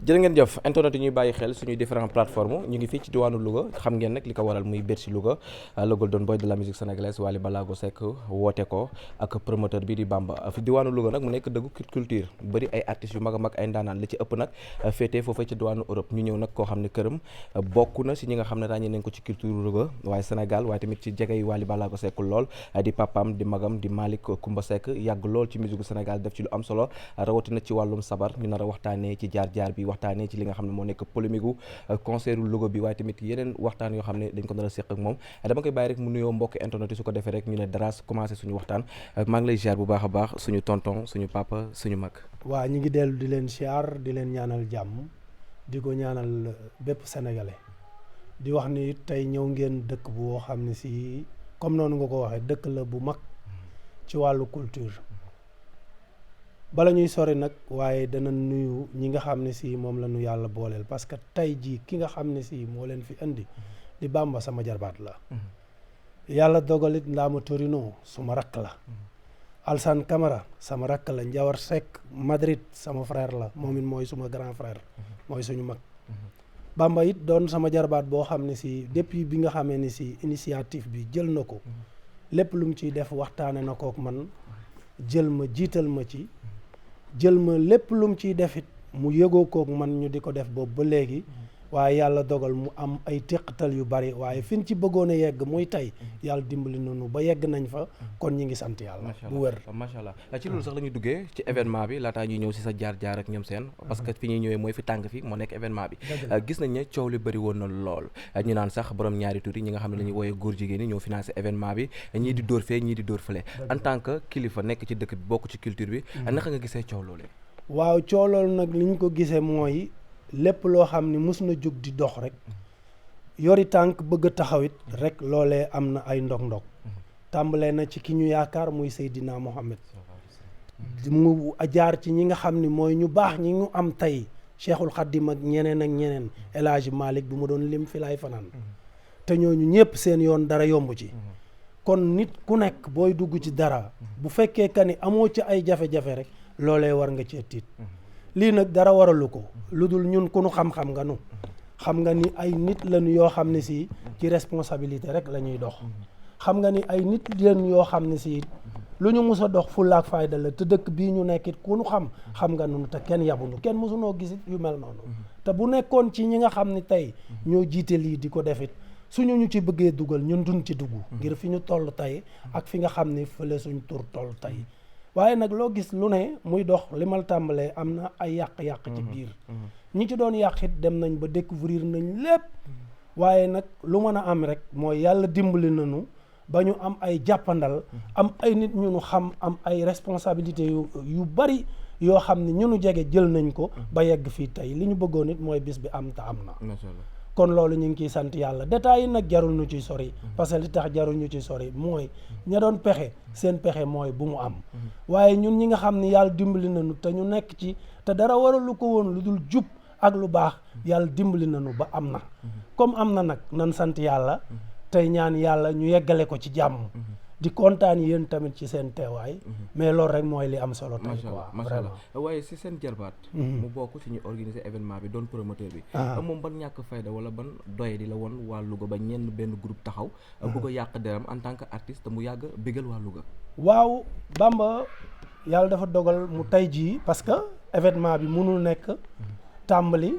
jërë ngeen jëf internet yi ñuy bàyyi xel suñuy différentes plateformes ñu ngi fii ci diwaanu Louga xam ngeen nag li ko waral muy Bercy Louga le golden boy de la musique sénégalaise Wally Ballago Seck woote ko ak promoteur bi di Bamba fi diwaanu Louga nag mu nekk dëggu culture bëri ay artistes yu mag a mag ay ndaanaan li ci ëpp nag féetee foofee ci diwaanu Europe ñu ñëw nag koo xam ne këram bokk na si ñi nga xam ne ràññee nañ ko ci culture Louga waaye Sénégal waaye tamit ci jege yi Wally Ballago Seck lool di papam di magam di Malick Coumba Seck yàgg lool ci musique Sénégal def ci lu am solo rawatina ci wàllum sabar ñu nar a waxtaanee ci jaar-jaar bi waxtaanee ci li nga xam ne moo nekk polémique gu concert Louga bi waaye tamit yeneen waxtaan yoo xam ne dañ ko nar a séq ak moom dama koy bàyyi rek mu nuyoo mbokk internet yi su ko defee rek ñu ne dara commencé suñu waxtaan maa ngi lay ziar bu baax a baax suñu tonton suñu papa suñu mag. waa ñu ngi dellu di leen ziar di leen ñaanal jàmm di ko ñaanal bépp sénégalais di wax ni tey ñëw ngeen dëkk boo xam ne si comme noonu nga ko waxee dëkk la bu mag ci wàllu culture bala ñuy sori nag waaye dana nuyu ñi nga xam ne si moom la ñu yàlla booleel parce que tey jii ki nga xam ne si moo leen fi indi di Bamba sama jarbaat la yàlla dogalit Ndaama Torino suma rakk la Alsane Camara sama rakk la Njawar Seck Madrid sama frère la moom it mooy suma grand frère mooy suñu mag Bamba it doon sama jarbaat boo xam ne si depuis bi nga xamee ni si initiative bi jël na ko lépp lu mu ciy def waxtaane na kook man jël ma jiital ma ci jël ma lépp lu mu ciy defit mu yëgoo kook man ñu di ko def boobu ba léegi waaye yàlla dogal mu am ay téqatal yu bari waaye fi ñu ci bëggoon a yegg muy tey yàlla dimbali nañu ba yegg nañ fa kon ñi ngi sant yàlla bu wér macha allah ci loolu sax la ñuy duggee ci événement bi laataa ñuy ñëw si sa jaar-jaar ak ñoom seen parce que fi ñuy ñëwee mooy fi tàng fi moo nekk événement bi gis nañ ne coow li bëri woon na lool ñu naan sax borom ñaari tur yi ñi nga xam ne la ñuy wooyee góor jigéen ñi ñoo financé événement bi ñii di dóor fee ñii di dóor fële en tant que kilifa nekk ci dëkk bi bokk ci culture bi naka nga gisee coow loolee waaw coow loolu nag li ñu ko gisee mooy lépp loo xam ni mus na jóg di dox rek yori tànk bëgg a taxawit rek loolee am na ay ndog-ndog tàmbalee na ci ki ñu yaakaar muy Seydina Mohamed mu jaar ci ñi nga xam ni mooy ñu baax ñi ñu am tey Cheikhul Khadim ak ñeneen El Hadji Malick bu ma doon lim fi laay fanaan te ñooñu ñëpp seen yoon dara yomb ci kon nit ku nekk booy dugg ci dara bu fekkee ka ni amoo ci ay jafe-jafe rek loolee war nga cee tiit lii nag dara waralu ko lu dul ñun ku nu xam-xam nga nu xam nga ni ay nit lañu yoo xam ne si ci responsabilité rek la ñuy dox xam nga ni ay nit lañu yoo xam ne si lu ñu mus a dox fulla ak fayda la te dëkk bii ñu nekkit ku nu xam nga nu te kenn yabunu kenn mosunoo gisit yu mel noonu te bu nekkoon ci ñi nga xam ni tey ñoo jiite lii di ko defit suñu ñu ci bëggee dugal ñun duñ ci dugg ngir fi ñu toll tey ak fi nga xam ni fële suñ tur toll tey waaye nag loo gis lu ne muy dox li mal tàmbalee am na ay yàq-yàq ci biir ñi ci doon yàqit dem nañ ba découvrir nañ lépp waaye nag lu mën a am rek mooy yàlla dimbali nañu ba ñu am ay jàppandal am ay nit ñu xam am ay responsabilité yu bari yoo xam ne ñu nu jege jël nañ ko ba yegg fii tey li ñu bëggoon it mooy bis bi am te am na kon loolu ñu ngi ciy sant yàlla détails yi nag jarul ñu ci sori parce que li tax jarul ñu ci sori mooy ña doon pexe seen pexe mooy bu mu am waaye ñun ñi nga xam ne yàlla dimbali nañu te ñu nekk ci te dara waralu ko woon lu dul jub ak lu baax yàlla dimbali nañu ba am na comme am na nag nan sant yàlla tey ñaan yàlla ñu yeggale ko ci jàmm di kontaan yéen tamit ci seen teewaay mais loolu rek mooy li am solo tey quoi vraiment waaye si seen jarbaat mu bokk ci ñu organiser événement bi doon promoteur bi moom ban ñàkk fayda wala ban doye di la woon waa Louga ba ñenn benn groupe taxaw bëgg a yàq deram en tant que artiste mu yàgg bégal waa Louga waaw Bamba yàlla dafa dogal mu tey jii parce que événement bi mënul nekk tàmbali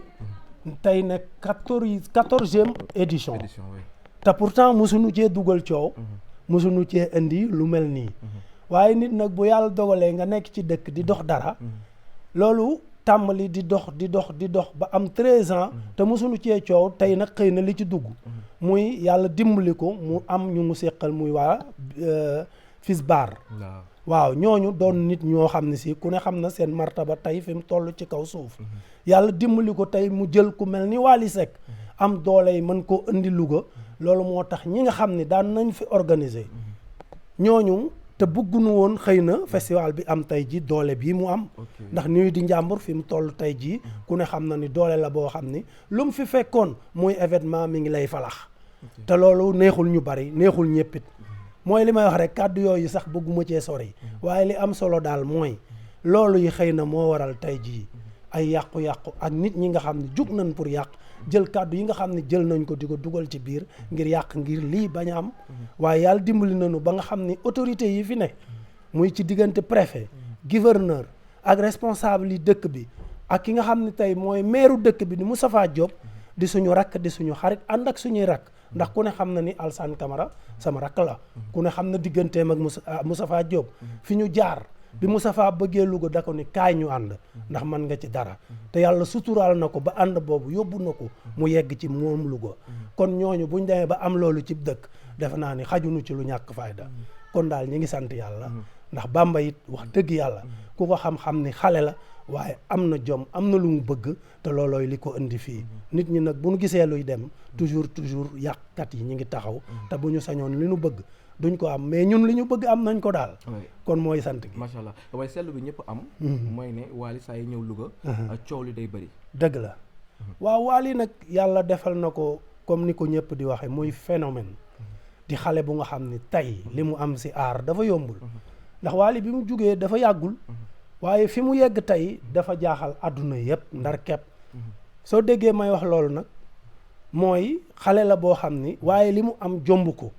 tey nekk 14e édition te pourtant mosuñu cee dugal coow mosuñu cee indi lu mel nii waaye nit nag bu yàlla dogalee nga nekk ci dëkk di dox dara loolu tàmbali di dox ba am 13 ans te mosuñu cee coow tey nag xëy na li ci dugg muy yàlla dimbali ko mu am ñu mu séqal muy waa Fisbar waaw ñooñu doon nit ñoo xam ne si ku ne xam na seen martaba tey fi mu toll ci kaw suuf yàlla dimbali ko tey mu jël ku mel ni Wally Seck am doole yi mën koo indi Louga loolu moo tax ñi nga xam ne daan nañ fi organiser ñooñu te bëgguñu woon xëy na festival bi am tey ji doole bii mu am ndax Nuit di Njàmbur fi mu toll tey jii ku ne xam na ni doole la boo xam ni lu mu fi fekkoon muy événement mi ngi lay falax te loolu neexul ñu bari neexul ñëppit mooy li may wax rek kàddu yooyu sax bëgguma cee sori waaye li am solo daal mooy loolu yi xëy na moo waral tey jii ay yàqu-yàqu ak nit ñi nga xam ne jug nañ pour yàq jël kàddu yi nga xam ne jël nañ ko di ko dugal ci biir ngir yàq ngir lii bañ a am waaye yàlla dimbali nañu ba nga xam ni autorités yi fi ne muy ci diggante préfet gouverneur ak responsable yi dëkk bi ak ki nga xam ne tey mooy maire dëkk bi di Moustapha Diop di suñu rakk di suñu xarit ànd ak suñuy rakk ndax ku ne xam na ni Alassane Camara sama rakk la ku ne xam na digganteem ak Moustapha Diop fi ñu jaar bi Moustapha bëggee Louga da ko ni kaay ñu ànd ndax man nga ci dara te yàlla suturaal na ko ba ànd boobu yóbbu na ko mu yegg ci moom Louga kon ñooñu buñ demee ba am loolu ci dëkk defe naa ni xajuñu ci lu ñàkk fayda kon daal ñi ngi sant yàlla ndax Bamba it wax dëgg yàlla ku ko xam-xam ni xale la waaye am na jom am na lu mu bëgg te loolooy li ko indi fii nit ñi nag bu ñu gisee luy dem toujours yàqkat yi ñi ngi taxaw te bu ñu sañoon li ñu bëgg duñ ko am mais ñun li ñu bëgg am nañ ko daal kon mooy sant gi macha allah waaye seetlu bi ñëpp am mooy ne Wally saa yi ñëw Louga coow li day bëri dëgg la waaw Wally nag yàlla defal na ko comme ni ko ñëpp di waxe muy phénomène di xale bu nga xam ni tey li mu am si aar dafa yombul ndax Wally bi mu jugee dafa yàggul waaye fi mu yegg tey dafa jaaxal àdduna yëpp ndar kepp soo déggee may wax loolu nag mooy xale la boo xam ni waaye li mu am jomb ko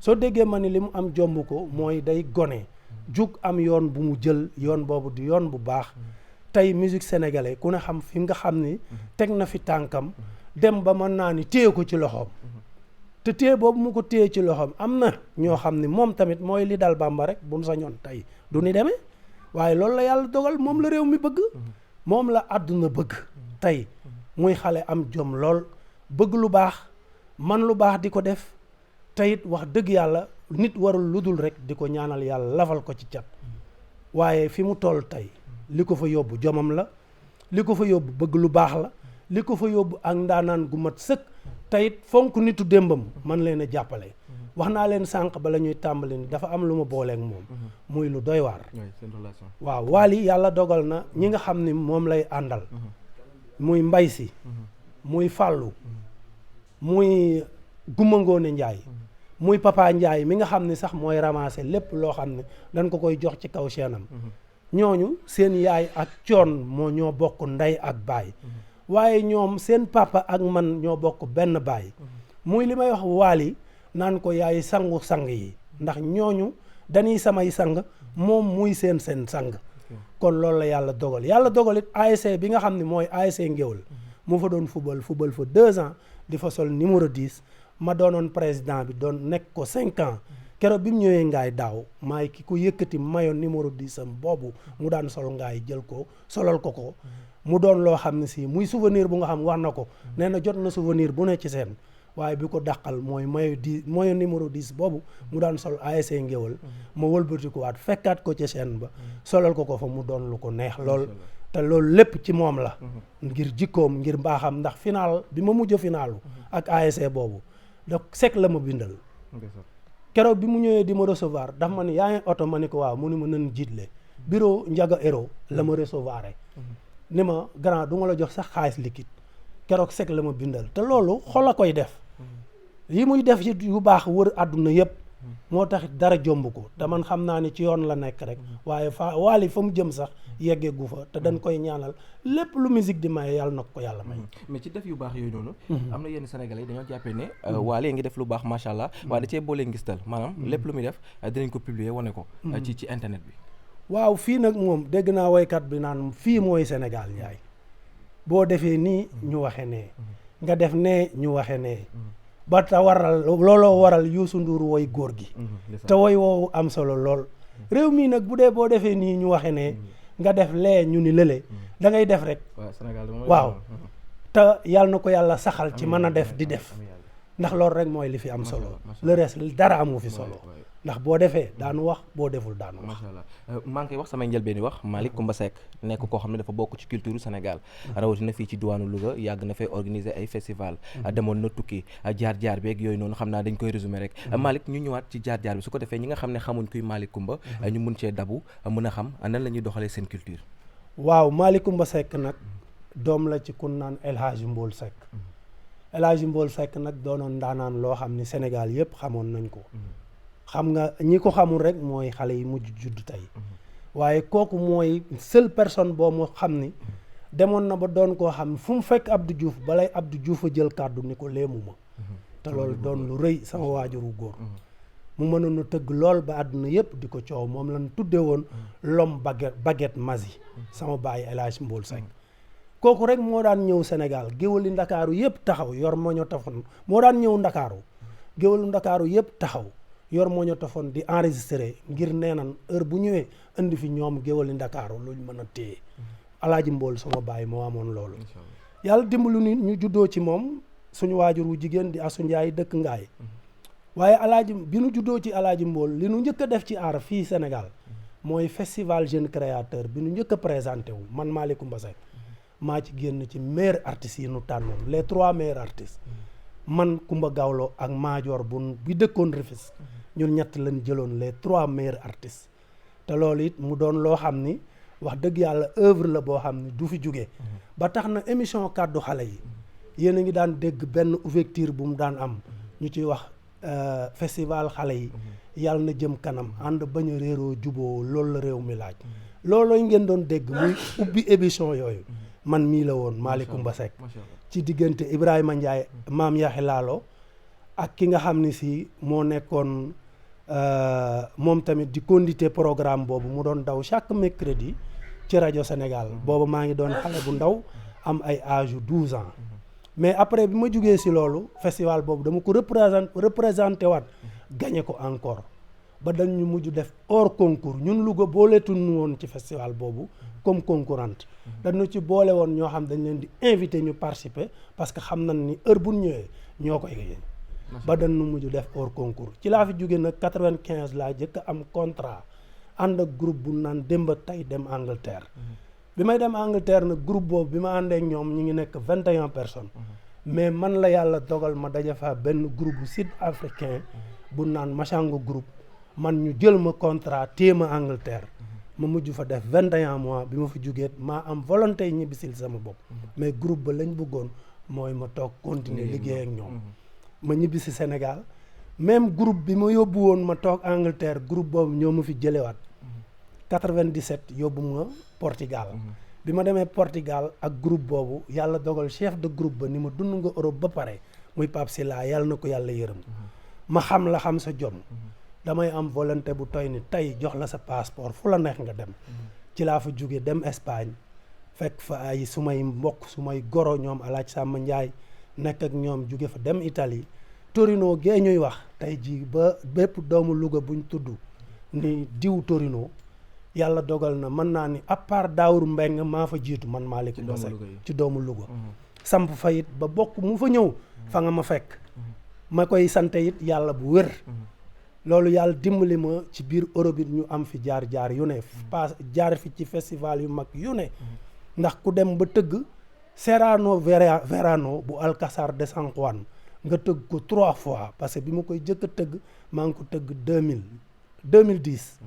soo déggee ma ni li mu am jomb ko mooy day gone jug am yoon bu mu jël yoon boobu di yoon bu baax tey musique sénégalais ku ne xam fi nga xam ni teg na fi tànkam dem ba mën naa ni téye ko ci loxoom te téye boobu mu ko téye ci loxoom am na ñoo xam ni moom tamit mooy li dal Bamba rek bu nu sañoon tey du ni demee waaye loolu la yàlla dogal moom la réew mi bëgg moom la àdduna bëgg tey muy xale am jom lool bëgg lu baax man lu baax di ko def te it wax dëgg yàlla nit warul lu dul rek di ko ñaanal yàlla lafal ko ci cat waaye fi mu toll tey li ko fa yóbbu jomam la li ko fa yóbbu bëgg lu baax la li ko fa yóbbu ak ndaanaan gu mat sëkk te it fonk nitu démbam man leen a jàppale wax naa leen sànq bala ñuy tàmbali ni dafa am lu ma booleeg moom muy lu doy waar waaw Wally yàlla dogal na ñi nga xam ni moom lay àndal muy Mbay Si muy Fàllu muy Gumba Ngoone Njaay muy Papa Njaay mi nga xam ni sax mooy ramasser lépp loo xam ne dañ ko koy jox ci kaw seenam ñooñu seen yaay ak coon moo ñoo bokk ndey ak baay waaye ñoom seen papa ak man ñoo bokk benn baay muy li may wax Wally naan ko yaay sangu sang yi ndax ñooñu dañuy samay sang moom muy seen sang kon loolu la yàlla dogal it ASC bi nga xam ne mooy ASC Ngéwël mu fa doon football fa 2 ans di fa sol numéro 10 ma doonoon président bi doon nekk ko 5 ans keroog bi mu ñëwee ngaay daaw maay ki ko yëkkati mayoon numéro 10 am boobu mu daan sol ngaay jël ko solal ko mu doon loo xam ne si muy souvenir bu nga xam wax na ko nee na jot na souvenir bu ne ci seen waaye bi ko dàqal mooy mayo numéro 10 boobu mu daan sol ASC Ngéwël ma wëlbati ko waat fekkaat ko ci seen ba solal ko fa mu doon lu ko neex lool te loolu lépp ci moom la ngir jikkoom ngir mbaaxam ndax final bi ma mujj finalu ak ASC boobu da sek la ma bindal keroog bi mu ñëwee di ma recevoir daf ma ne yaa ngi oto ma ni ko waaw mu ni ma nan jiitle bureau Ndiaga Ero la ma recevoir ni ma grand du ma la jox sax xaalis liquide keroog sek la ma bindal te loolu xol a koy def yi muy def yu baax wër àdduna yëpp moo tax dara jomb ko te man xam naa ni ci yoon la nekk rek waaye Wally fa mu jëm sax yeggee gu fa te dañ koy ñaanal lépp lu musique di maye yàlla na ko yàlla may. mais ci def yu baax yooyu noonu am na yenn sénégalais dañoo jàppee ne Wally ngi def lu baax macha allah waaye da cee boolee ngistal maanaam lépp lu muy def dinañ ko publier wane ko ci internet bi. waaw fii nag moom dégg naa woykat bi naan fii mooy Sénégal yaay boo defee nii ñu waxe nee nga def nee ñu waxe nee ba te looloo waral Youssou Ndour woy góor gi te woy woowu am solo lool réew mii nag bu dee boo defee nii ñu waxe nee nga def lee ñu ni lële da ngay def rek waaw te yàlla na ko yàlla saxal ci mën a def di def ndax loolu rek mooy li fi am solo le reste dara amu fi solo ndax boo defee daanu wax boo deful daanu wax. macha allah maa ngi koy wax samay njëlbeen wax Malick Coumba Seck nekk koo xam ne dafa bokk ci culture Sénégal rawatina fii ci diwaanu Louga yàgg na fay organiser ay festival demoon na tukki jaar-jaar beeg yooyu noonu xam naa dañ koy résumer rek Malick ñu ñëwaat ci jaar-jaar bi su ko defee ñi nga xam ne xamuñ kuy Malick Coumba ñu mun cee dabu mën a xam nan la ñuy doxalee seen culture. waaw Malick Coumba Seck nag doom la ci kun naan El Hadji Mbool Seck El Hadji Mbool Seck nag doonoon ndaanaan loo xam ni Sénégal yëpp xamoon nañ ko. xam nga ñi ko xamul rek mooy xale yi mujj judd tey waaye kooku mooy seule personne boo mu xam ni demoon na ba doon koo xam fu mu fekk Abdou Diouf balay Abdou Diouf a jël kàddu ni ko léemuma te loolu doon lu rëy sama waajuru góor mu mënoon a tëgg lool ba àdduna yëpp di ko coow moom lañ tudde woon l'homme baguette Mazi sama baay El Hadj Mbool Seck kooku rek moo daan ñëw Sénégal géwali ndakaaru yëpp taxaw yor magnétophone moo daan ñëw ndakaaru géwalu ndakaaru yëpp taxaw yor magnétophone di enregistré ngir neenan heure bu ñëwee indi fi ñoom géwali ndakaaru luñ mën a téye alaaji Mbool sama baay moo amoon loolu yàlla dimbalu ni ñu juddoo ci moom suñu waajur wu jigéen di Asu Njaay dëkk Ngaay waaye alaaji bi nu juddoo ci alaaji Mbool li nu njëkk a def ci aar fii Sénégal mooy festival jeune créateur bi nu njëkk a présenté wu man Malick Coumba Seck maa ci génn ci meilleurs artistes yi nu tànnoon les 3 meilleurs artistes man Coumba Gawlo ak Maajoor bi dëkkoon Rufisque ñun ñett lañ jëloon les 3 meilleurs artistes te loolu it mu doon loo xam ni wax dëgg yàlla œuvre la boo xam ni du fi jóge ba tax na émission kàddu xale yi yéen a ngi daan dégg benn ouverture bu mu daan am ñu ciy wax festival xale yi yàlla na jëm kanam ànd bañ a réeroo juboo loolu la réew mi laaj loolooy ngeen doon dégg muy ubbi émission yooyu man mii la woon Malick Coumba Seck ci diggante Ibrahima Ndiaye maam Yaxi Laalo ak ki nga xam ni si moo nekkoon moom tamit di conduire programme boobu mu doon daw chaque mercredi ci rajo Sénégal boobu maa ngi doon xale bu ndaw am ay âge 12 ans mais après bi ma jugee si loolu festival boobu dama ko représenté waat gagné ko encore ba dañ ñu mujj def hors concours ñun Louga booleetuñu woon ci festival boobu comme concurrente dañu ci boole woon ñoo xam dañ leen di invité ñu participer parce que xam nañ ni heure bu ñëwee ñoo koy gagné ba dañu mujj def hors concours ci laa fi jóge nag 95 laa jëkk a am contrat ànd ak groupe bu naan démb ak tey dem Angleterre bi may dem Angleterre nag groupe boobu bi ma àndee ak ñoom ñu ngi nekk 21 personnes mais man la yàlla dogal ma daje fa benn groupe bu sud africain bu naan Machango groupe man ñu jël ma contrat téye ma Angleterre ma mujj fa def 21 mois bi ma fa jógee maa am volonté ñibbisil sama bopp mais groupe ba lañ bëggoon mooy ma toog continuer liggéey ak ñoom ma ñibbisi Sénégal même groupe bi ma yóbbu woon ma toog Angleterre groupe boobu ñoo ma fi jëlewaat 97 yóbbu ma Portugal bi ma demee Portugal ak groupe boobu yàlla dogal chef de groupe ba ni ma dund nga Europe ba pare muy Pape Silla yàlla na ko yàlla yërëm ma xam la xam sa jom damay am volonté bu toy ni tey jox la sa passeport fu la neex nga dem ci laa fa jóge dem Espagne fekk fa ay sumay mbokk sumay goro ñoom Alaaj Samba Ndiaye nekk ak ñoom jóge fa dem Italie Torino gee ñuy wax tey ji ba bépp doomu Louga buñ tudd ni diw Torino yàlla dogal na mën naa ni à part Daawur Mbeng maa fa jiitu man Malick Coumba Seck ci doomu Louga samp fa it ba bokk mu fa ñëw fa nga ma fekk ma koy sante it yàlla bu wér loolu yàlla dimbali ma ci biir Europe it ñu am fi jaar-jaar yu ne jaar fi ci festival yu mag yu ne ndax ku dem ba tëgg Serrano Verano bu Alcázar de San Juan nga tëgg ko 3 fois parce que bi ma koy jëkk a tëgg maa ngi ko tëgg 2010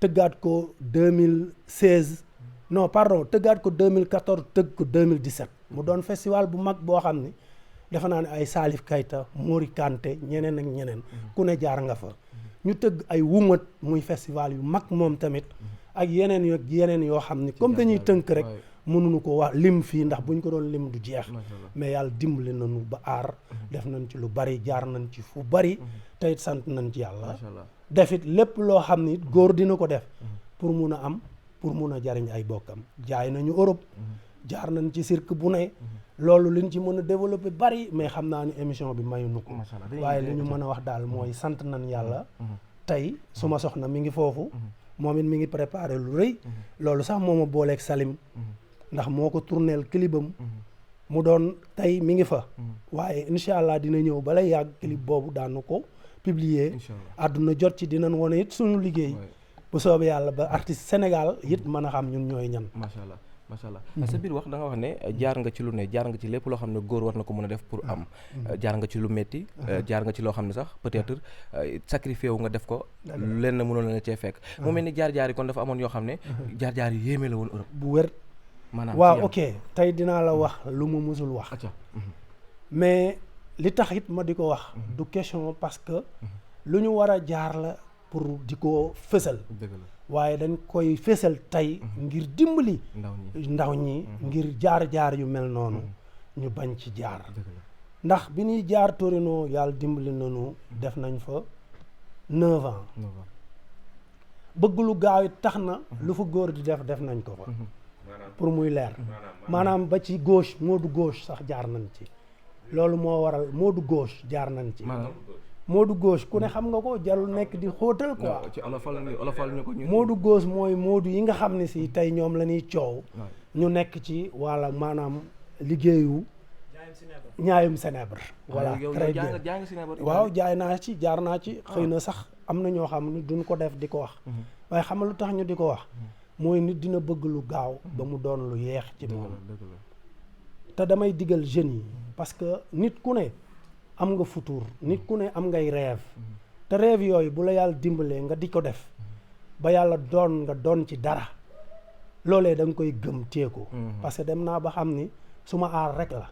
tëggaat ko 2016 non pardon tëggaat ko 2014 tëgg ko 2017 mu doon festival bu mag boo xam ni defe naa ne ay Salif Keita Mori Kanté ñeneen ak ñeneen ku ne jaar nga fa ñu tëgg ay wumat muy festival yu mag moom tamit ak yeneen yoo xam ni comme dañuy tënk rek mënuñu ko wax lim fii ndax buñ ko doon lim du jeex mais yàlla dimbali nañu ba aar def nañ ci lu bari jaar nañ ci fu bari te it sant nañ ci yàlla defit lépp loo xam ni góor dina ko def pour mun a am pour mun a jariñ ay bokkam jaay nañu Europe jaar nañ ci cirque bu ne loolu liñ ci mën a développer bari mais xam naa ni émission bi mayuñu ko waaye li ñu mën a wax daal mooy sant nañ yàlla tey suma soxna mi ngi foofu moom it mi ngi préparé lu rëy loolu sax moo ma booleeg Salim ndax moo ko tourneel clipam mu doon tey mi ngi fa waaye incha allah dina ñëw bala yàgg clip boobu daanu ko publier àdduna jot ci dinañ wone it suñu liggéey bu soobee yàlla ba artiste Sénégal it mën a xam ñun ñooy ñan macha allah sa biir wax da nga wax ne jaar nga ci lu ne jaar nga ci lépp loo xam ne góor war na ko mën a def pour am jaar nga ci lu metti jaar nga ci loo xam ne sax peut-être sacrifié wu nga def ko lenn mënoon la cee fekk mu mel ni jaar-jaar yi kon dafa amoon yoo xam ne jaar-jaar yu yéeme la woon Europe bu wér maanaam waaw ok tey dinaa la wax lu ma musul wax mais li tax it ma di ko wax du question parce que lu ñu war a jaar la pour di ko fësal dëgg la waaye dañ koy fësal tey ngir dimbali ndaw ñi Mhm. ngir jaar-jaar yu mel noonu ñu bañ ci jaar dëgg la ndax bi ñuy jaar Torino yàlla dimbali nañu def nañ fa 9 ans bëgg lu gaaw it tax na lu fa góor di def nañ ko fa pour muy leer maanaam ba ci gauche Modou gauche sax jaar nañ ci loolu moo waral Modou gauche jaar nañ ci Modou gauche ku ne xam nga ko jarul nekk di xóotal quoi ci olofal ñu ko ñu Modou gauche mooy Modou yi nga xam ne si tey ñoom la ñuy coow ñu nekk ci wala maanaam liggéeyu ñaayum Sénébre voilà très bien waaw jaay naa ci jaar naa ci xëy na sax am na ñoo xam ne duñ ko def di ko wax waaye xam nga lu tax ñu di ko wax mooy nit dina bëgg lu gaaw ba mu doon lu yeex ci moom te damay digal jeunes yi parce que nit ku ne am nga futur nit ku ne am ngay rêve te rêve yooyu bu la yàlla dimbalee nga di ko def ba yàlla doon nga doon ci dara loolee da nga koy gëm téye ko parce que dem naa ba xam ni suma aar rek la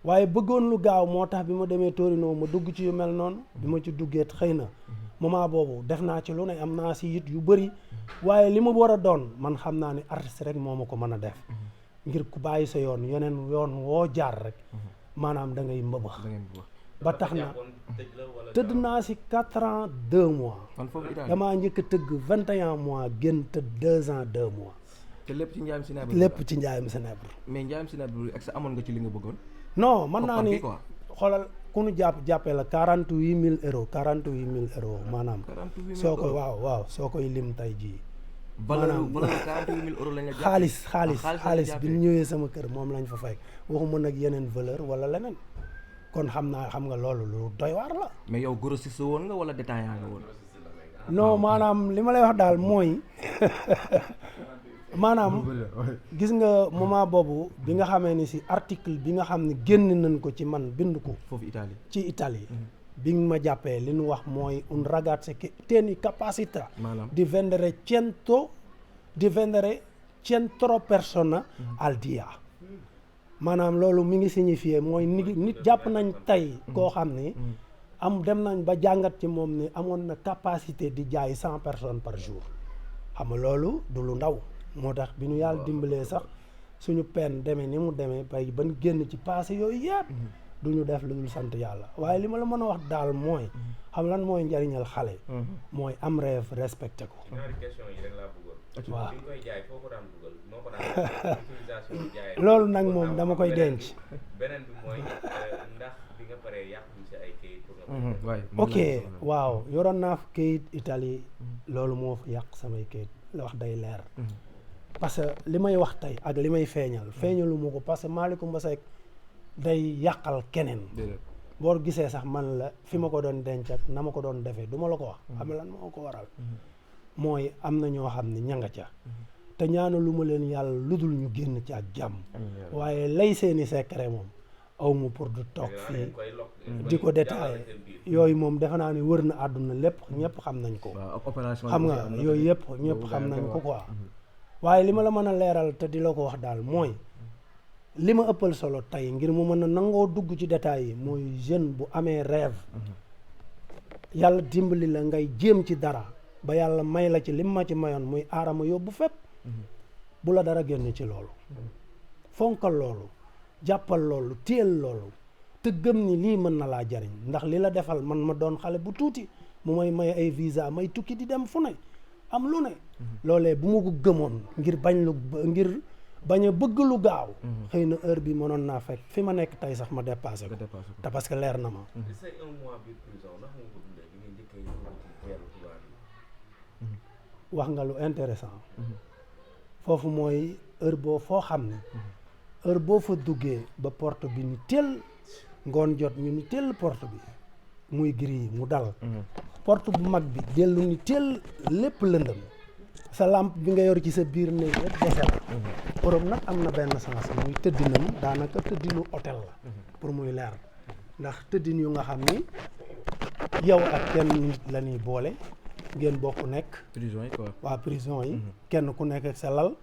waaye bëggoon lu gaaw moo tax bi ma demee Torino ma dugg ci yu mel noonu bi ma ci duggee xëy na moment boobu def naa ci lu ne am naa si it yu bëri waaye li ma war a doon man xam naa ni artiste rek moo ma ko mën a def ngir ku bàyyi sa yoon yeneen yoon woo jaar rek maanaam da ngay mbëbax ba tax na tëdd naa si 4 ans 2 mois damaa njëkk a tëgg 21 mois génn tëdd 2 ans 2 mois te lépp ci njaayam Sénébre lépp ci njaayam Sénébre mais njaayam Sénébre est-ce que amoon nga ci li nga bëggoon non mën naa ni xoolal ku nu jàppee la 48 000 euros 48 000 euros maanaam soo koy waaw soo koy lim tey jii maanaam 48 000 euros lañ la xaalis bi ñu ñëwee sama kër moom lañ fa fekk waxuma nag yeneen valeur wala leneen kon xam nga loolu lu doy waar la mais yow grossiste woon nga wala détaillant nga woon non maanaam li ma lay wax daal mooy maanaam gis nga moment boobu bi nga xamee ni si article bi nga xam ne génn nañ ko ci man bind ko foofu Italie ci Italie bi ma jàppee li ñu wax mooy un ragazzo che tiene capacità di vendere 100 persone al dia maanaam loolu mi ngi signifié mooy nit jàpp nañ tey koo xam ni dem nañ ba jàngat ci moom ni amoon na capacité di jaay 100 personnes par jour xam nga loolu du lu ndaw moo tax bi ñu yàlla dimbalee sax suñu peine demee ni mu demee bay ban génn ci passé yooyu yëpp du ñu def lu dul sant yàlla waaye li ma la mën a wax daal mooy xam lan mooy njariñal xale mooy am rêve respecté ko ñaari question yi rek laa bëggoon waaw bi nga koy jaay foo ko daan dugal noo ko daan utilisation jaay loolu nag moom dama koy denc beneen bi mooy ndax bi nga paree yàq ci ay kayit pour nga ok waaw yoroon naa fa kayit Italie loolu moo fa yàq samay kayit la wax day leer parce que li may wax tey ak li may feeñalu ma ko parce que Malick Coumba Seck day yàqal keneen boo gisee sax man la fi ma ko doon denc ak na ma ko doon defee du ma la ko wax xam lan moo ko waral mooy am na ñoo xam ne ña nga ca te ñaanalu ma leen yàlla lu dul ñu génn ci ak jàmm waaye lay seeni secret moom awma pour du toog fii di ko détaillé yooyu moom defe naa ni wër na àdduna lépp ñëpp xam nañ ko xam nga yooyu yëpp ñëpp xam nañ ko quoi waaye li ma la mën a leeral te di la ko wax daal mooy li ma ëppal solo tey ngir mu mën a nangoo dugg ci détails yi mooy jeune bu amee rêve yàlla dimbali la ngay jéem ci dara ba yàlla may la ci lim ma ci mayoon muy aarama yóbbu fépp bu la dara génn ci loolu fonkal loolu jàppal loolu téel loolu te gëm ni lii mën na laa jariñ ndax li la defal man ma doon xale bu tuuti mu may ay visa may tukki di dem fu ne am lu ne loolee bu ma ko gëmoon ngir bañ a bëgg lu gaaw xëy na heure bi mënoon naa fekk fi ma nekk tey sax ma dépassé ko te parce que leer na ma wax nga lu intéressant foofu mooy heure boo foo xam ne heure boo fa duggee ba porte bi ni teel ngoon jot ñu ni teel porte bi muy gris mu dal porte bu mag bi dellu ni teel lépp lëndëm sa lampe bi nga yor ci sa biir néeg yëpp dese la Europe nag am na benn sens muy tëddinam daanaka tëddinu hôtel la pour muy leer ndax tëddin yu nga xam ni yow ak kenn nit la ñuy boole ngeen bokk nekk prison yi quoi waa prison yi kenn ku nekk ak sa lal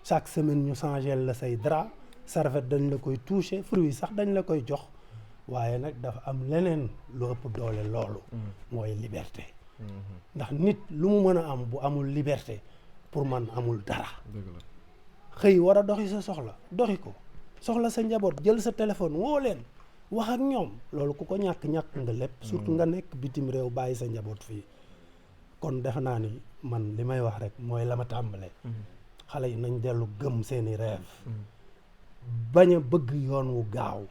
chaque semaine ñu changé la say drap serviette dañ la koy toucher fruit sax dañ la koy jox waaye nag dafa am leneen lu ëpp doole loolu mooy liberté ndax nit lu mu mën a am bu amul liberté pour man amul dara. dëgg la. xëy war a doxi sa soxla doxi ko soxla sa njaboot jël sa téléphone woo leen wax ak ñoom loolu ku ko ñàkk nga lépp. surtout nga nekk bitim réew bàyyi sa njaboot fii. kon defe naa ni man li may wax rek mooy la ma tàmbalee. xale yi nañ dellu gëm seeni rêve. bañ a bëgg yoon wu gaaw.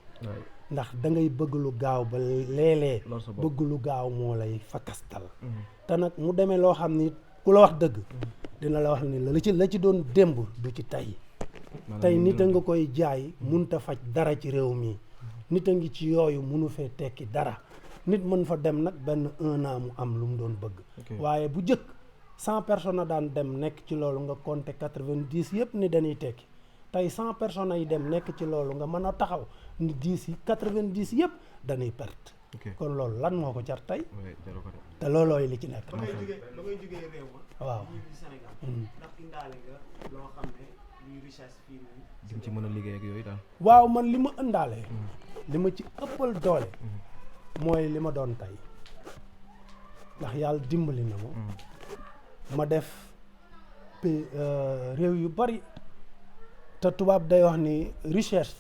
ndax da ngay bëgg lu gaaw ba léeg-léeg bëgg lu gaaw moo lay fakastal. te nag mu demee loo xam ni ku la wax dëgg. dina la wax ni la ci doon démb du ci tey. tey nit a nga koy jaay munta faj dara ci réew mi. nit a ngi ci yooyu munu fee tekki dara. nit mën fa dem nag benn 1 an mu am lu mu doon bëgg. waaye bu jëkk 100 personnes daan dem nekk ci loolu nga compter 90 yëpp ni dañuy tekki tey 100 personnes yi dem nekk ci loolu nga mën a taxaw ni 10 yi 90 yëpp dañuy perte. kon loolu lan moo ko jar tey. te loolooy li ci nekk. ba ngay jógee réew ma. waaw ñu ngi Sénégal. ndax indaale nga loo xam ne luy richesse fii nii. di ci mën a liggéey ak yooyu daal. waaw man li ma ëndaale. li ma ci ëppal doole. mooy li ma doon tey ndax yàlla dimbali na ma def réew yu bari te tubaab day wax ni richesse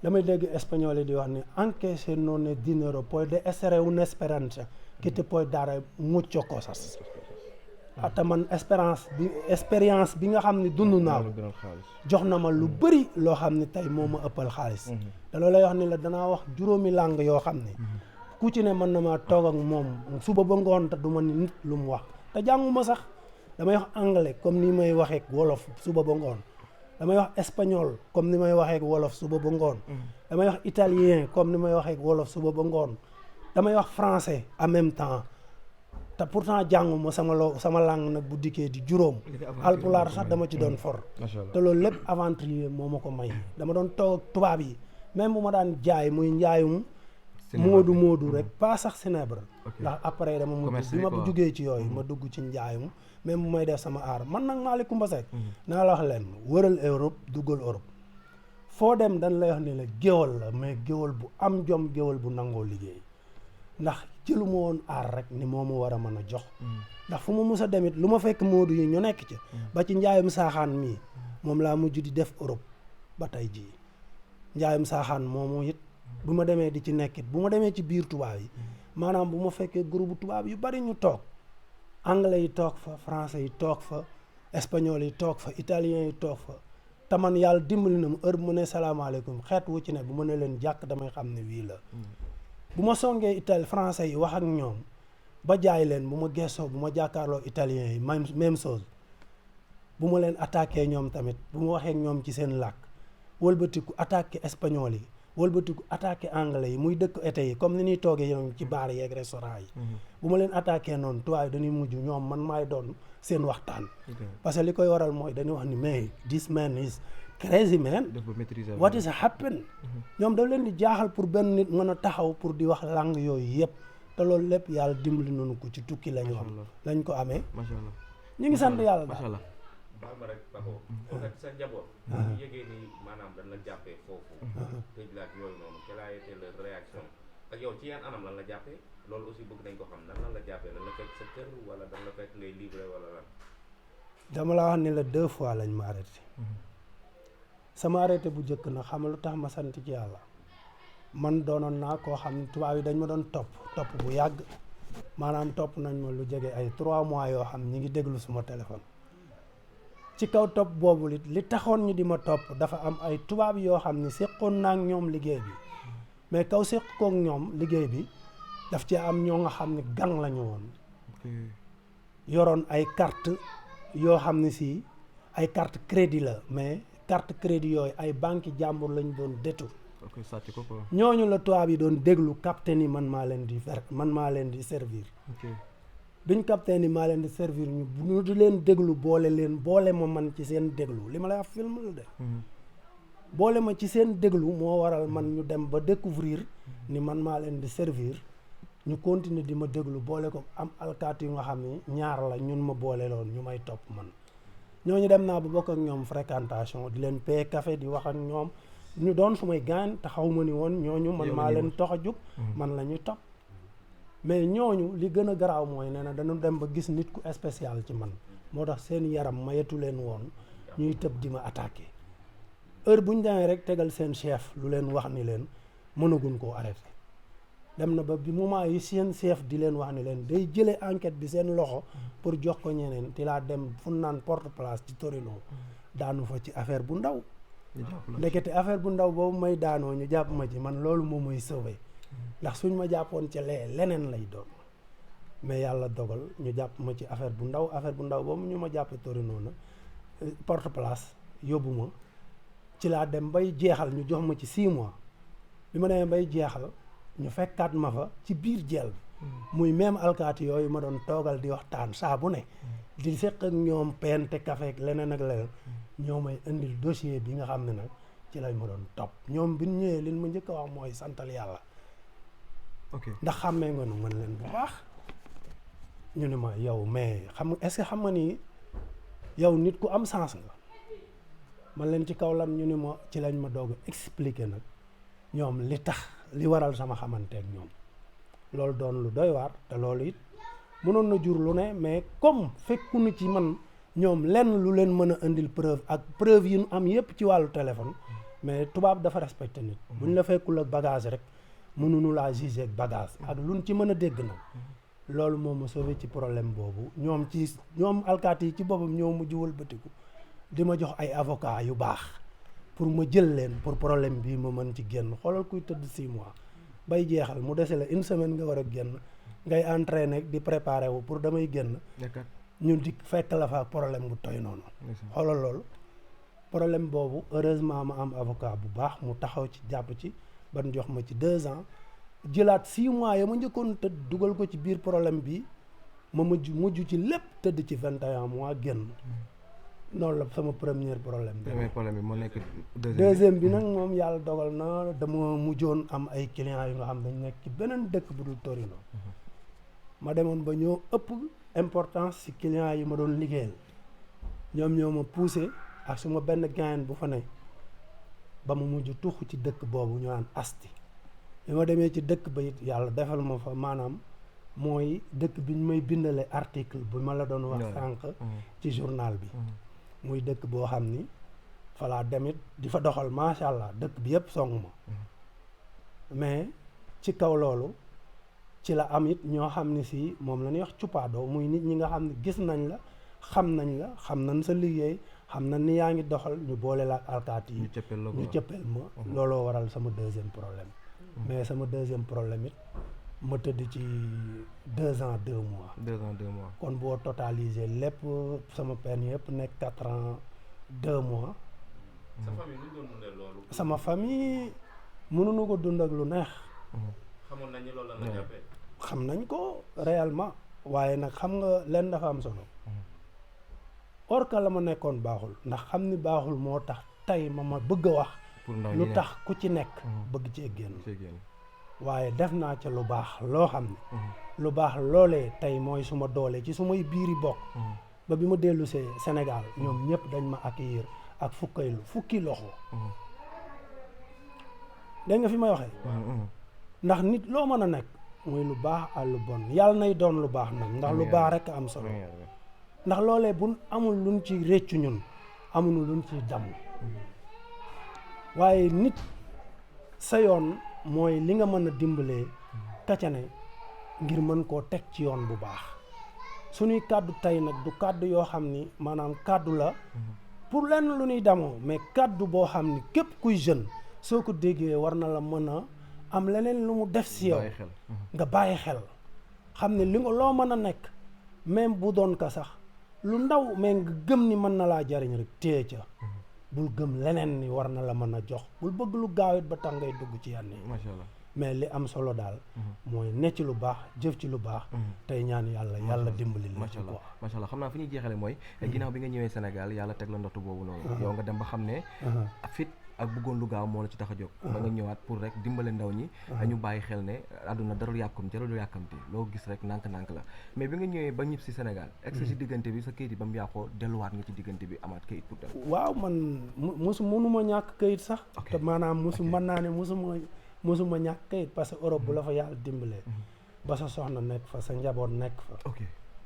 damay dégg espagnol yi di wax ni anche se non è dinero puede essere un'esperanza che ti può dare mucho cosas te man expérience bi nga xam ne dund naa ko jox na ma lu bëri loo xam ne tey moo ma ëppal xaalis te loolu lay wax ni la danaa wax juróomi langue yoo xam ne ku ci ne mën na maa toog ak moom suba ba ngoon te du ma ni nit lu mu wax te jànguma sax damay wax anglais comme ni may waxeek wolof suba ba ngoon damay wax espagnol comme ni may waxeek wolof suba ba ngoon damay wax italien comme ni may waxeek wolof suba ba ngoon damay wax français en même temps te pourtant jànguma sama langue nag bu dikkee di juróom alpulaar sax dama ci doon for te loolu lépp aventurier moo ma ko may dama doon toog ak tubaab yi même bu ma daan jaay muy njaayum moodu rek pas sax Sénébre ndax après dama mujj bi ma jugee ci yooyu ma dugg ci njaayum même bu may def sama aar man nag Malick Coumba Seck naa la wax leen wëral Europe duggal Europe foo dem dañ lay wax ni la géwal la mais géwal bu am jom géwal bu nangoo liggéey ndax jëlu ma woon aar rek ni moo ma war a mën a jox ndax fu ma mus a demit lu ma fekk moodu yi ñu nekk ci ba ci njaayum saaxaan mii moom laa mujj di def Europe ba tey jii njaayum saaxaan moomu it bu ma demee di ci nekkit bu ma demee ci biir tubaab yi maanaam bu ma fekkee groupe tubaab yu bari ñu toog anglais yi toog fa français yi toog fa espagnol yi toog fa italien yi toog fa te man yàlla dimbali na mu heure bu mu ne salaamaaleykum xeet wu ci ne bu ma ne leen jàkk damay xam ne wii la bu ma songee italien français yi wax ak ñoom ba jaay leen bu ma gestoo bu ma jàkkaarloo italien yi même chose bu ma leen attaqué ñoom tamit bu ma waxee ak ñoom ci seen làkk wëlbatiku attaqué espagnol yi wëlbatiku attaqué anglais yi muy dëkk été yi comme ni ñuy toogee ñoom ci baar yeeg restaurant yi bu ma leen attaqué noonu tubaab yi dañuy mujj ñoom man maay doon seen waxtaan parce que li koy waral mooy dañuy wax ni mais this man is crazy man what is happen ñoom daf leen di jaaxal pour benn nit mën a taxaw pour di wax langue yooyu yëpp te loolu lépp yàlla dimbali nañu ko ci tukki lañu am lañ ko amee ñu ngi sant yàlla daal baal ma rek Paco nag sa njaboot ñu yëgee ni maanaam dañ la jàppee foofu tëj la ak yooyu noonu quelle a été leur réaction ak yow ci yan anam lan la jàppee loolu aussi bëgg nañ ko xam nan lan la jàppee lan la fekk sa kër wala dan la fekk ngay livré wala lan dama la wax ni la 2 fois lañ ma arrêté sama arrêté bu njëkk na xam lu tax ma sant ci yàlla man doonoon naa koo xam ne tubaab yi dañ ma doon topp bu yàgg maanaam topp nañ ma lu jege ay 3 mois yoo xam ñi ngi déglu suma téléphone ci kaw topp boobu li taxoon ñu di ma topp dafa am ay tubaab yoo xam ne séqoon naa ak ñoom liggéey bi mais kaw séq kook ñoom liggéey bi daf ci am ñoo nga xam ne gang lañu woon yoroon ay carte yoo xam ne si ay carte crédit la mais carte crédit yooyu ay banque jàmbur lañ doon détu ñooñu la tubaab yi doon déglu capitaine yi man maa leen di servir biñ capitaine yi maa leen di servir ñu di leen déglu boole ma man ci seen déglu li ma lay wax film la de boole ma ci seen déglu moo waral man ñu dem ba découvrir ni man maa leen di servir ñu continuer di ma déglu boole ko am alkaati yu nga xam ne ñaar la ñun ma boole loon ñu may topp man ñooñu dem naa ba bokk ak ñoom fréquentation di leen paye café di wax ak ñoom ñu doon su may gaan te xaw ma ni woon ñooñu man maa leen tox a jug man la ñuy topp mais ñooñu li gën a garaaw mooy nee na dañu dem ba gis nit ku spécial ci man moo tax seen yaram mayetu leen woon ñuy tëb di ma attaqué heure bu ñu demee rek tegal seen chef lu leen wax ni leen mënaguñ koo arrêté dem na ba bi moment yi seen chef di leen wax ni leen day jëlee enquête bi seen loxo pour jox ko ñeneen ti laa dem fu naan porte place ci Torino daanu fa ci affaire bu ndaw ndekete affaire bu ndaw boobu may daanoo ñu jàpp ma ci man loolu moom mooy sauvé ndax suñ ma jàppoon ca leneen lay doon mais yàlla dogal ñu jàpp ma ci affaire bu ndaw boobu ñu ma jàppe Torino na porte place yóbbu ma ci laa dem bay jeexal ñu jox ma ci 6 mois bi ma demee bay jeexal ñu fekkaat ma fa ci biir jeel bi muy même alkaati yooyu ma doon toogal di waxtaan saa bu ne di seq ak ñoom pente café ak leneen ak leneen ñoo may indil dossier bi nga xam ne nag ci lañ ma doon topp ñoom bi ñu ñëwee liñ ma njëkk a wax mooy santal yàlla ndax xàmmee nga nu mën leen bu baax ñu ne ma yow mais xam est-ce que xam nga ni yow nit ku am sens nga man leen ci kaw lan ñu ni ma ci lañ ma doog a expliquer nag ñoom li waral sama xamante ak ñoom loolu doon lu doy waar te loolu it mënoon na jur lu ne mais comme fekkunu ci man ñoom lenn lu leen mën a indil preuve ak preuve yi ñu am yépp ci wàllu téléphone mais tubaab dafa respecté nit buñ la fekkul ak bagage rek mënuñu laa juger ak bagage ak luñ ci mën a dégg nag loolu moo ma sauvé ci problème boobu ñoom alkaati yi ci boppam ñoo mujj wëlbatiku di ma jox ay avocat yu baax pour ma jël leen pour problème bii ma mën ci génn xoolal kuy tëdd 6 mois bay jeexal mu dese la 1 semaine nga war a génn ngay entraîner di préparer wu pour damay génn ñun di fekk la fa problème bu toy noonu xoolal loolu problème boobu heureusement ma am avocat bu baax mu taxaw ci jàpp ci ban jox ma ci 2 ans jëlaat 6 mois ya ma njëkkoon tëdd dugal ko ci biir problème bi ma mujj ci lépp tëdd ci 21 mois génn noonu la sama premier problème bi moo nekk deuxième bi nag moom yàlla dogal na dama mujjoon am ay clients yu nga xam dañ nekk ci beneen dëkk bu dul Torino ma demoon ba ñoo ëpp importance ci clients yi ma doon liggéeyal ñoom ñoo ma poussé ak suma benn gain bu fa ne ba mu mujj tuxu ci dëkk boobu ñu naan asti bi ma demee ci dëkk ba it yàlla defal ma fa maanaam mooy dëkk bi ñu may bindale article bu ma la doon wax sànq ci journal bi muy dëkk boo xam ni falaa demit di fa doxal macha allah dëkk bi yëpp song ma mais ci kaw loolu ci la am it ñoo xam ne si moom la ñuy wax cuppaadoo muy nit ñi nga xam ne gis nañ la xam nañ sa liggéey xam nañ ni yaa ngi doxal ñu boole la ak alkaati yi ñu cëppeel ma looloo waral sama deuxième problème mais sama deuxième problème it ma tëdd ci 2 ans 2 mois. 2 ans 2 mois. kon boo totalisé lépp sama peine yëpp nekk 4 ans 2 mois. sa famille nu doon dundee loolu. sama famille mënuñu ko dund ak lu neex. xamoon nañu loolu la jàppee. xam nañ ko réellement waaye nag xam nga leen dafa am solo. or que la ma nekkoon baaxul ndax xam ni baaxul moo tax tey ma bëgg a wax. lu tax ku ci nekk. bëgg cee génn. waaye def naa ca lu baax loo xam ne lu baax loolee tey mooy suma doole ci sumay biiri bokk ba bi ma dellu see Sénégal ñoom ñëpp dañ ma accueillir ak fukki loxo dégg nga fi may waxee ndax nit loo mën a nekk muy lu baax ak lu bon yàlla nay doon lu baax nag ndax lu baax rek am solo ndax loolee bu amul luñ ci réccu ñun amuñu luñ ci damm waaye nit sa yoon mooy li nga mën a dimbalee kacane ngir mën koo teg ci yoon bu baax suñuy kàddu tey nag du kàddu yoo xam ni maanaam kàddu la pour lenn lu ñuy damoo mais kàddu boo xam ni képp kuy jeune soo ko déggee war na la mën a am leneen lu mu def si yow nga bàyyi xel xam ne li nga loo mën a nekk même bu doon ka sax lu ndaw mais nga gëm ni mën na laa jariñ rek téye ca bul gëm leneen ni war na la mën a jox bul bëgg lu gaawit ba tax ngay dugg ci yenn yi macha allah mais li am solo daal mooy ne ci lu baax jëf ci lu baax tey ñaan yàlla dimbali la ci quoi macha allah xam naa fi ñuy jeexale mooy ginnaaw bi nga ñëwee Sénégal yàlla teg la ndotu boobu noonu yow nga dem ba xam ne fit ak bëggoon lu gaaw moo la ci tax a jóg ba nga ñëwaat pour rek dimbale ndaw ñi ñu bàyyi xel ne àdduna darul jarul yàkkamti loo gis rek nànk-nànk la mais bi nga ñëwee ba ñib si Sénégal egsi si diggante bi sa kayit yi ba mu yàqoo delluwaat nga ci diggante bi amaat kayit pour dem waaw man mënuma ñàkk kayit sax te maanaam mën naa ne musuma ñàkk kayit parce que Europe bu la fa yàlla dimbalee ba sa soxna nekk fa sa njaboot nekk fa. ok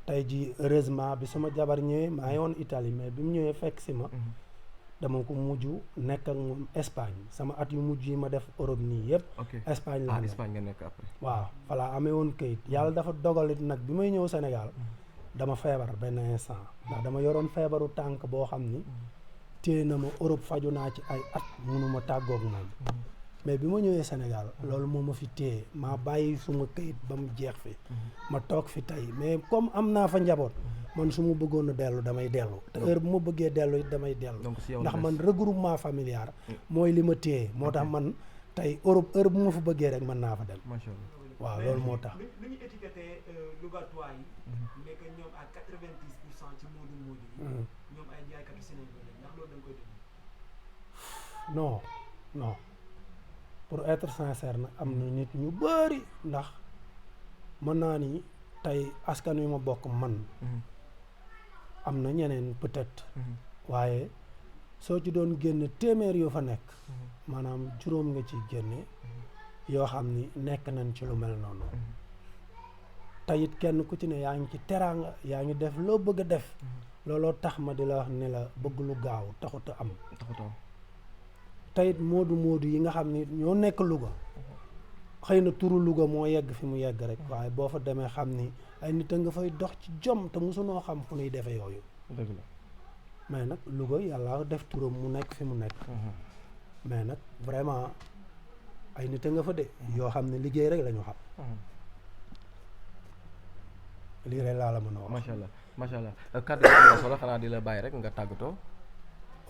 tey jii heureusement bi sama jabar ñëwee maa ngi woon Italie mais bi mu ñëwee fekk si ma. dama ko mujj nekk ak moom Espagne sama at yu mujj yi ma def Europe nii yëpp. ok Espagne laa nekk Espagne nga nekk après. waaw voilà amee woon kayit yàlla dafa dogalit nag bi may ñëw Sénégal dama feebar benn instant ndax dama yoroon feebaru tànk boo xam ni téye na ma Europe faju naa ci ay at mënuma tàggoog moom mais bi ma ñëwee Sénégal loolu moo ma fi téye maa bàyyi suma kayit ba mu jeex fi ma toog fi tey mais comme am naa fa njaboot man su ma bëggoon a dellu damay dellu te heure bu ma bëggee dellu it damay dellu ndax man regroupement familial mooy li ma téye moo tax man tey Europe heure bu ma fa bëggee rek mën naa fa dem macha allah waaw loolu moo tax lu ñu étiqueté Lougatois yi mais que ñoom à 90% ci moodu moodu yi ñoom ay jaaykatu Sénégal lañ ndax loolu da nga koy dégg non non pour être sincère nag am na nit ñu bëri ndax mën naa ni tey askan wi ma bokk man am na ñeneen peut-être waaye soo ci doon génne téeméer yoo fa nekk maanaam juróom nga ci génne yoo xam ni nekk nañ ci lu mel noonu tey it kenn ku ci ne yaa ngi ci teraanga yaa ngi def loo bëgg a def looloo tax ma di la wax ne la bëgg lu gaaw taxut a am tey it moodu yi nga xam ni ñoo nekk Louga xëy na turu Louga moo yegg fi mu yegg rek waaye boo fa demee xam ni ay nit a nga fay dox ci jom te mosunoo xam fu ñuy defee yooyu dëgg la mais nag Louga yàlla def turam mu nekk fi mu nekk mais nag vraiment ay nit a nga fa de yoo xam ne liggéey rek la ñu xam lii rek laa la mën a wax macha allah kàddu gi am na solo xanaa di la bàyyi rek nga tàggatoo.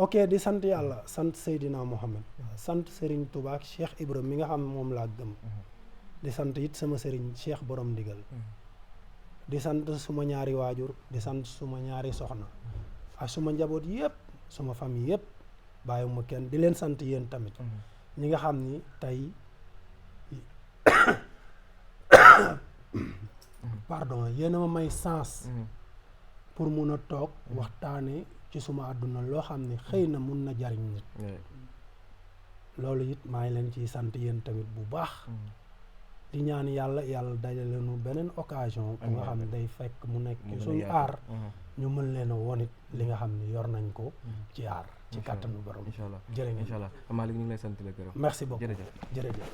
ok di sant yàlla sant Seydina Mohamed sant Serigne Touba ak Cheikh Ibrahima mi nga xam moom laa gëm di sant it sama Serigne Cheikh Borom Ndigal di sant suma ñaari waajur di sant suma ñaari soxna ak suma njaboot yëpp suma famille yëpp bàyyiwuma kenn di leen sant yéen tamit ñi nga xam ni tey pardon yéen a ma may sens pour mun a toog waxtaane ci suma àdduna loo xam ne xëy na mun na jariñ nit loolu it maa ngi leen ciy sant yéen tamit bu baax di ñaan yàlla dajale nu beneen occasion bu nga xam ne day fekk mu nekk ci suñu aar ñu mën leen a wonit li nga xam ne yor nañ ko ci aar ci kàttanu borom inshallah jërë ngeen inshallah Malick ñu ngi lay sant la gërëm merci beaucoup jërëjëf jërëjëf